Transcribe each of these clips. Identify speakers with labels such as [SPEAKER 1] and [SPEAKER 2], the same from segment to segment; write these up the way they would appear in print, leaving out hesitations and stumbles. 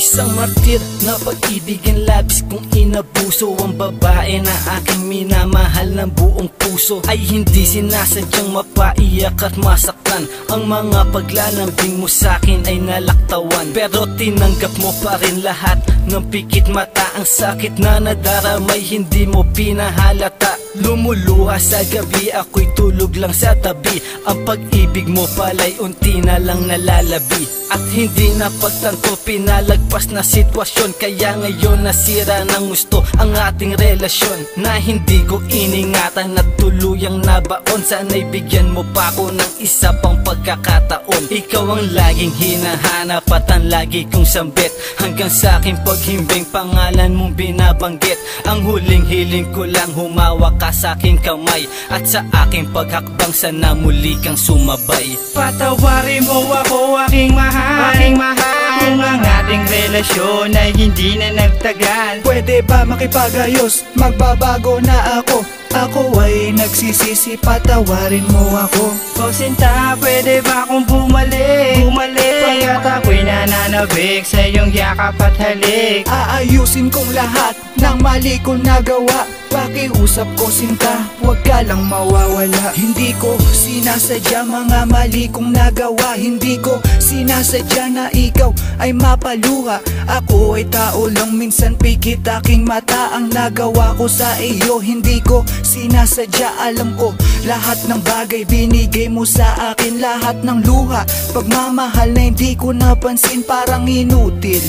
[SPEAKER 1] isang martir na pag-ibig ang labis kong inabuso. Ang babae na aking minamahal ng buong puso ay hindi sinasadyang mapaiyak at masaktan. Ang mga paglalambing mo sa'kin ay nalaktawan, pero tinanggap mo pa rin lahat ng pikit mata. Ang sakit na nadaramay hindi mo pinahalata. Lumuluha sa gabi, ako'y tulog lang sa tabi. Ang pag-ibig mo pala'y unti na lang nalalabi, at hindi na pagtanto, pinalagpas na sitwasyon. Kaya ngayon nasira ng gusto ang ating relasyon, na hindi ko iningatan at tuluyang nabaon. Sana'y bigyan mo pa ako ng isa pang pagkakataon. Ikaw ang laging hinahanap at ang lagi kong sambit, hanggang sa aking paghimbing pangalan mong binabanggit. Ang huling hiling ko lang humawak ka sa aking kamay, at sa aking paghakbang sana muli kang sumabay.
[SPEAKER 2] Patawarin mo ako, aking mahal, kung ang ating relasyon ay hindi na nagtagal.
[SPEAKER 3] Pwede ba makipagayos? Magbabago na ako. Ako ay nagsisisi, patawarin mo ako.
[SPEAKER 2] O sinta, pwede ba akong bumalik? Pagkat ako'y nananabik sa iyong yakap at halik.
[SPEAKER 3] Aayusin kong lahat ng mali kong nagawa. Pakiusap ko sinta, huwag ka lang mawawala. Hindi ko sinasadya mga mali kong nagawa. Hindi ko sinasadya na ikaw ay mapaluha. Ako ay tao lang, minsan pikit aking mata. Ang nagawa ko sa iyo, hindi ko sinasadya. Alam ko lahat ng bagay binigay mo sa akin. Lahat ng luha, pagmamahal na hindi ko napansin, parang inutil.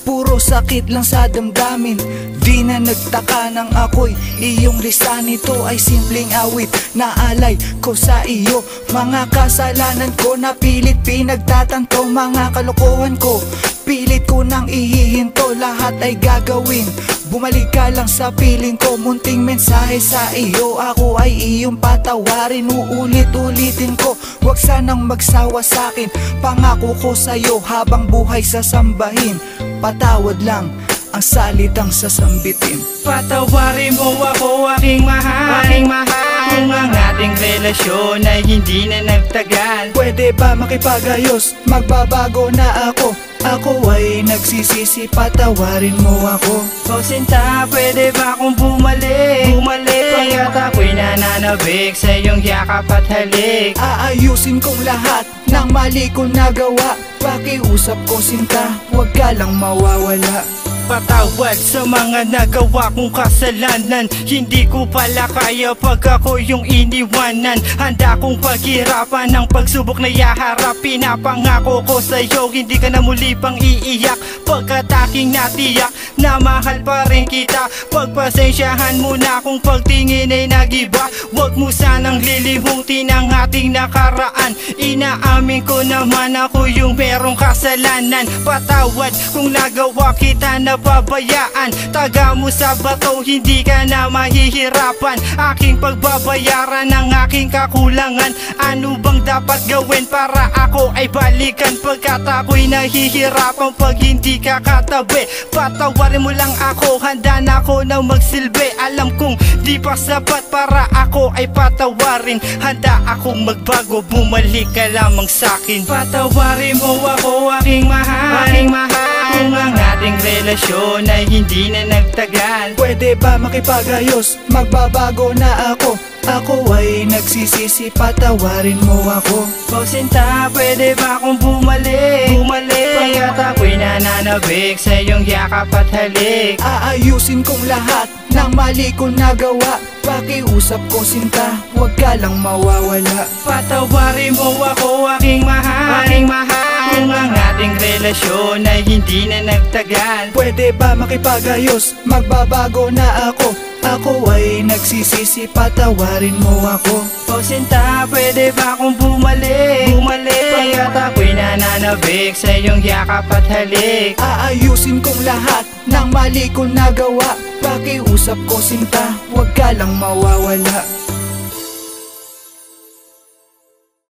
[SPEAKER 3] Puro sakit lang sa damdamin. Di na nagtaka nang ako'y iyong lisan. Ito ay simpleng awit na alay ko sa iyo. Mga kasalanan ko na pilit pinagtatanto. Mga kalokohan ko pilit ko nang ihihinto. Lahat ay gagawin, bumalik ka lang sa piling ko. Munting mensahe sa iyo, ako ay iyong patawarin. Uulit-ulitin ko, huwag sanang magsawa sa'kin. Pangako ko sa'yo habang buhay sasambahin. Patawad lang ang salitang sasambitin.
[SPEAKER 2] Patawarin mo ako, aking mahal, kung ang ating relasyon ay hindi na nagtagal.
[SPEAKER 3] Pwede ba makipagayos? Magbabago na ako. Ako ay nagsisisi, patawarin mo ako.
[SPEAKER 2] O sinta, pwede ba akong bumalik? Pagkat ako'y nananabik sa iyong yakap at halik.
[SPEAKER 3] Aayusin kong lahat ng mali kong nagawa. Pakiusap ko sinta, huwag ka lang mawawala.
[SPEAKER 2] Patawad sa mga nagawa kong kasalanan. Hindi ko pala kaya pag ako yung iniwanan. Handa kong paghirapan ng pagsubok na ihaharap. Pinapangako ko sa'yo, hindi ka na muli pang iiyak. Pagkat aking natiyak na mahal pa rin kita. Pagpasensyahan mo na kung pagtingin ay nagiba. Huwag mo sanang lilimutin ang ating nakaraan. Inaamin ko naman ako yung merong kasalanan. Patawad kung nagawa kita na pabayaan. Taga mo sa bato, hindi ka na mahihirapan. Aking pagbabayaran ng aking kakulangan. Ano bang dapat gawin para ako ay balikan? Pagkat ako'y nahihirapan pag hindi ka katabi. Patawarin mo lang ako, handa na ako na magsilbi. Alam kong di pa sapat para ako ay patawarin. Handa akong magbago, bumalik ka lamang sa'kin. Patawarin mo ako, aking mahal, kung ang ating relasyon ay hindi na nagtagal.
[SPEAKER 3] Pwede ba makipagayos? Magbabago na ako. Ako ay nagsisisi, patawarin mo ako.
[SPEAKER 2] O sinta, pwede ba akong bumalik? Pagkat ako'y nananabik sa iyong yakap at halik.
[SPEAKER 3] Aayusin kong lahat ng mali kong nagawa. Pakiusap ko sinta, huwag ka lang mawawala.
[SPEAKER 2] Patawarin mo ako, aking mahal, kung ang ating relasyon ay hindi na nagtagal.
[SPEAKER 3] Pwede ba makipagayos? Magbabago na ako. Ako ay nagsisisi, patawarin mo ako.
[SPEAKER 2] O sinta, pwede ba akong bumalik? Pagkat ako'y nananabik sa iyong yakap at halik.
[SPEAKER 3] Aayusin kong lahat ng mali kong nagawa. Pakiusap ko sinta, huwag ka lang mawawala.